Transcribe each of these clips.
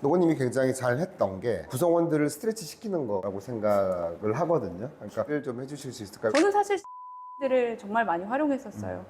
노고님이 굉장히 잘 했던 게 구성원들을 스트레치 시키는 거라고 생각을 하거든요. 그러니까 를 좀 해주실 수 있을까요? 저는 사실 들을 정말 많이 활용했었어요.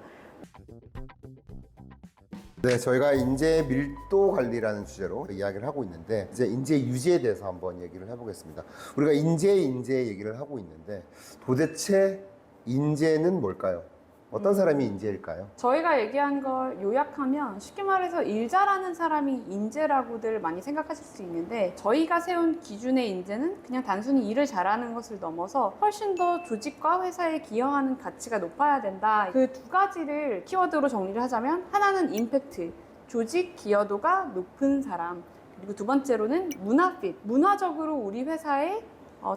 네, 저희가 인재 밀도 관리라는 주제로 이야기를 하고 있는데 이제 인재 유지에 대해서 한번 얘기를 해보겠습니다. 우리가 인재 얘기를 하고 있는데 도대체 인재는 뭘까요? 어떤 사람이 인재일까요? 저희가 얘기한 걸 요약하면 쉽게 말해서 일 잘하는 사람이 인재라고들 많이 생각하실 수 있는데, 저희가 세운 기준의 인재는 그냥 단순히 일을 잘하는 것을 넘어서 훨씬 더 조직과 회사에 기여하는 가치가 높아야 된다. 그 두 가지를 키워드로 정리를 하자면, 하나는 임팩트, 조직 기여도가 높은 사람, 그리고 두 번째로는 문화핏, 문화적으로 우리 회사에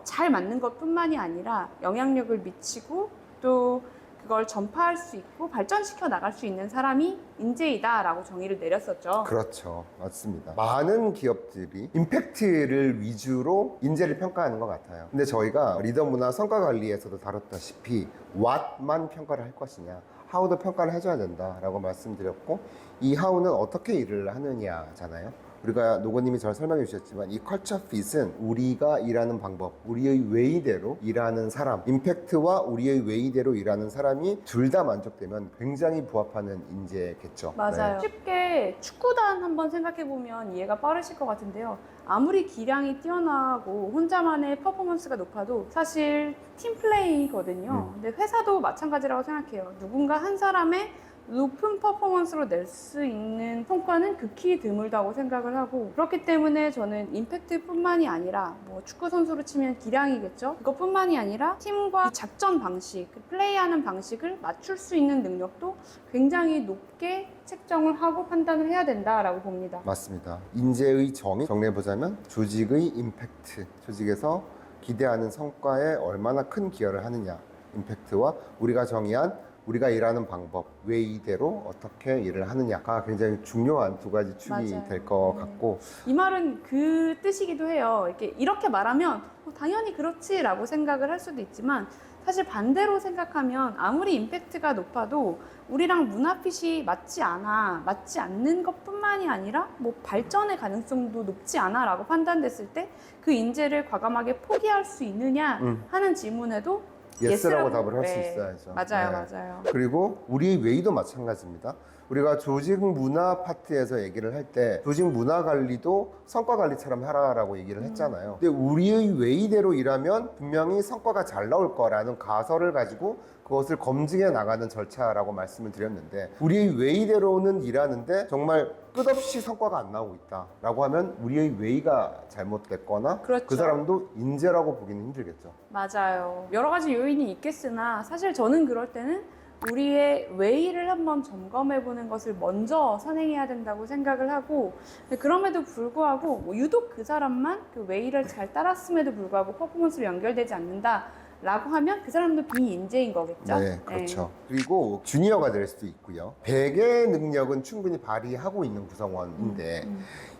잘 맞는 것뿐만이 아니라 영향력을 미치고 또 그걸 전파할 수 있고 발전시켜 나갈 수 있는 사람이 인재이다 라고 정의를 내렸었죠. 그렇죠. 맞습니다. 많은 기업들이 임팩트를 위주로 인재를 평가하는 것 같아요. 근데 저희가 리더 문화 성과 관리에서도 다뤘다시피 what만 평가를 할 것이냐, how도 평가를 해줘야 된다라고 말씀드렸고, 이 how는 어떻게 일을 하느냐잖아요. 우리가 노고님이 잘 설명해 주셨지만 이 컬처 핏은 우리가 일하는 방법, 우리의 웨이대로 일하는 사람, 임팩트와 우리의 웨이대로 일하는 사람이 둘 다 만족되면 굉장히 부합하는 인재겠죠. 맞아요. 네. 쉽게 축구단 한번 생각해보면 이해가 빠르실 것 같은데요. 아무리 기량이 뛰어나고 혼자만의 퍼포먼스가 높아도 사실 팀플레이거든요. 근데 회사도 마찬가지라고 생각해요. 누군가 한 사람의 높은 퍼포먼스로 낼 수 있는 성과는 극히 드물다고 생각을 하고, 그렇기 때문에 저는 임팩트뿐만이 아니라 뭐 축구 선수로 치면 기량이겠죠. 그것뿐만이 아니라 팀과 작전 방식, 플레이하는 방식을 맞출 수 있는 능력도 굉장히 높게 책정을 하고 판단을 해야 된다라고 봅니다. 맞습니다. 인재의 정의 정리해보자면 조직의 임팩트, 조직에서 기대하는 성과에 얼마나 큰 기여를 하느냐, 임팩트와 우리가 정의한 우리가 일하는 방법, 웨이대로 어떻게 일을 하느냐가 굉장히 중요한 두 가지 축이 될 것 같고, 이 말은 그 뜻이기도 해요. 이렇게 말하면 당연히 그렇지 라고 생각을 할 수도 있지만, 사실 반대로 생각하면 아무리 임팩트가 높아도 우리랑 문화핏이 맞지 않는 것뿐만이 아니라 뭐 발전의 가능성도 높지 않아 라고 판단됐을 때 그 인재를 과감하게 포기할 수 있느냐 하는 질문에도 예스라고 답을 할 수 네. 있어야죠. 맞아요, 네. 맞아요. 그리고 우리 웨이도 마찬가지입니다. 우리가 조직 문화 파트에서 얘기를 할 때 조직 문화 관리도 성과 관리처럼 하라라고 얘기를 했잖아요. 근데 우리의 웨이대로 일하면 분명히 성과가 잘 나올 거라는 가설을 가지고 그것을 검증해 나가는 절차라고 말씀을 드렸는데, 우리의 웨이대로는 일하는데 정말 끝없이 성과가 안 나오고 있다라고 하면 우리의 웨이가 잘못됐거나 그렇죠. 그 사람도 인재라고 보기는 힘들겠죠. 맞아요. 여러 가지 요인이 있겠으나 사실 저는 그럴 때는 우리의 웨이를 한번 점검해보는 것을 먼저 선행해야 된다고 생각을 하고, 그럼에도 불구하고 뭐 유독 그 사람만 그 웨이를 잘 따랐음에도 불구하고 퍼포먼스로 연결되지 않는다 라고 하면 그 사람도 비인재인 거겠죠? 네, 그렇죠. 그리고 주니어가 될 수도 있고요. 100의 능력은 충분히 발휘하고 있는 구성원인데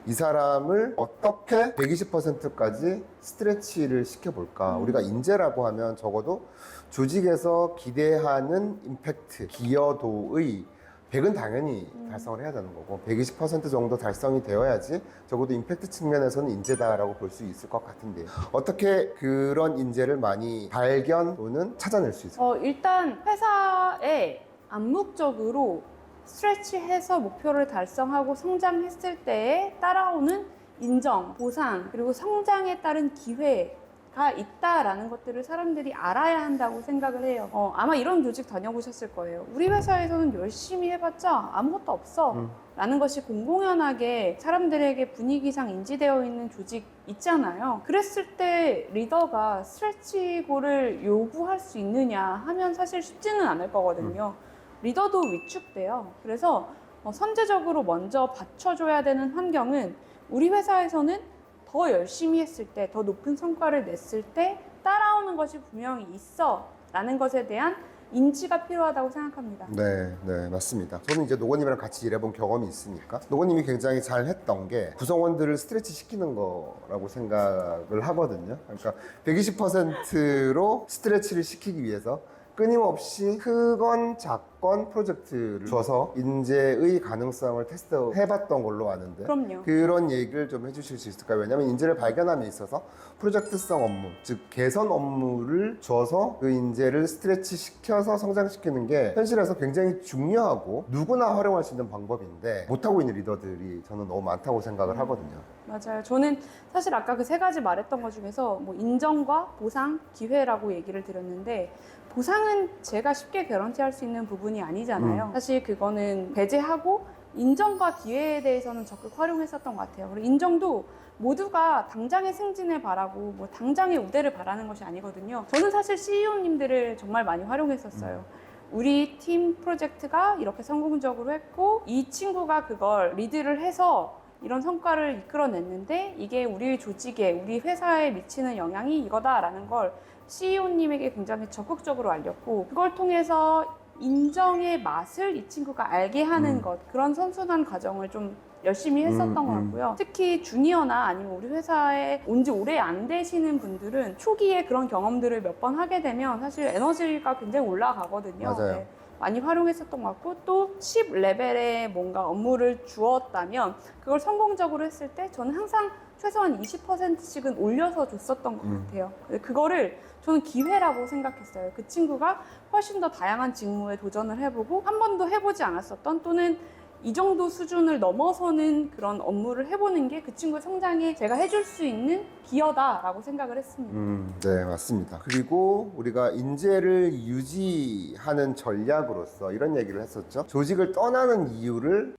이 사람을 어떻게 120%까지 스트레치를 시켜볼까? 우리가 인재라고 하면 적어도 조직에서 기대하는 임팩트, 기여도의 100은 당연히 달성을 해야 되는 거고, 120% 정도 달성이 되어야지 적어도 임팩트 측면에서는 인재다라고 볼 수 있을 것 같은데, 어떻게 그런 인재를 많이 발견 또는 찾아낼 수 있을까요? 일단 회사에 암묵적으로 스트레치해서 목표를 달성하고 성장했을 때에 따라오는 인정, 보상, 그리고 성장에 따른 기회가 있다라는 것들을 사람들이 알아야 한다고 생각을 해요. 아마 이런 조직 다녀보셨을 거예요. 우리 회사에서는 열심히 해봤자 아무것도 없어 라는 것이 공공연하게 사람들에게 분위기상 인지되어 있는 조직 있잖아요. 그랬을 때 리더가 스트레치고를 요구할 수 있느냐 하면 사실 쉽지는 않을 거거든요. 리더도 위축돼요. 그래서 선제적으로 먼저 받쳐줘야 되는 환경은, 우리 회사에서는 더 열심히 했을 때, 더 높은 성과를 냈을 때 따라오는 것이 분명히 있어 라는 것에 대한 인지가 필요하다고 생각합니다. 네, 네, 맞습니다. 저는 이제 노고님이랑 같이 일해본 경험이 있으니까 노고님이 굉장히 잘 했던 게 구성원들을 스트레치 시키는 거라고 생각을 하거든요. 그러니까 120%로 스트레치를 시키기 위해서 끊임없이 크건 작건 건 프로젝트를 줘서 인재의 가능성을 테스트해봤던 걸로 아는데 그럼요. 그런 얘기를 좀 해주실 수 있을까요? 왜냐하면 인재를 발견함에 있어서 프로젝트성 업무, 즉 개선 업무를 줘서 그 인재를 스트레치 시켜서 성장시키는 게 현실에서 굉장히 중요하고 누구나 활용할 수 있는 방법인데 못하고 있는 리더들이 저는 너무 많다고 생각을 하거든요. 맞아요. 저는 사실 아까 그 세 가지 말했던 것 중에서 뭐 인정과 보상, 기회라고 얘기를 드렸는데 보상은 제가 쉽게 개런티할 수 있는 부분이 아니잖아요. 사실 그거는 배제하고 인정과 기회에 대해서는 적극 활용했었던 것 같아요. 그리고 인정도 모두가 당장의 승진을 바라고 뭐 당장의 우대를 바라는 것이 아니거든요. 저는 사실 CEO님들을 정말 많이 활용했었어요. 우리 팀 프로젝트가 이렇게 성공적으로 했고 이 친구가 그걸 리드를 해서 이런 성과를 이끌어냈는데 이게 우리 조직에 우리 회사에 미치는 영향이 이거다라는 걸 CEO님에게 굉장히 적극적으로 알렸고 그걸 통해서 인정의 맛을 이 친구가 알게 하는 것 그런 선순환 과정을 좀 열심히 했었던 것 같고요. 특히 주니어나 아니면 우리 회사에 온 지 오래 안 되시는 분들은 초기에 그런 경험들을 몇 번 하게 되면 사실 에너지가 굉장히 올라가거든요. 맞아요. 많이 활용했었던 것 같고 또 10레벨의 뭔가 업무를 주었다면 그걸 성공적으로 했을 때 저는 항상 최소한 20%씩은 올려서 줬었던 것 같아요. 그거를 저는 기회라고 생각했어요. 그 친구가 훨씬 더 다양한 직무에 도전을 해보고 한 번도 해보지 않았었던 또는 이 정도 수준을 넘어서는 그런 업무를 해보는 게 그 친구의 성장에 제가 해줄 수 있는 기여다라고 생각을 했습니다. 네, 맞습니다. 그리고 우리가 인재를 유지하는 전략으로서 이런 얘기를 했었죠. 조직을 떠나는 이유를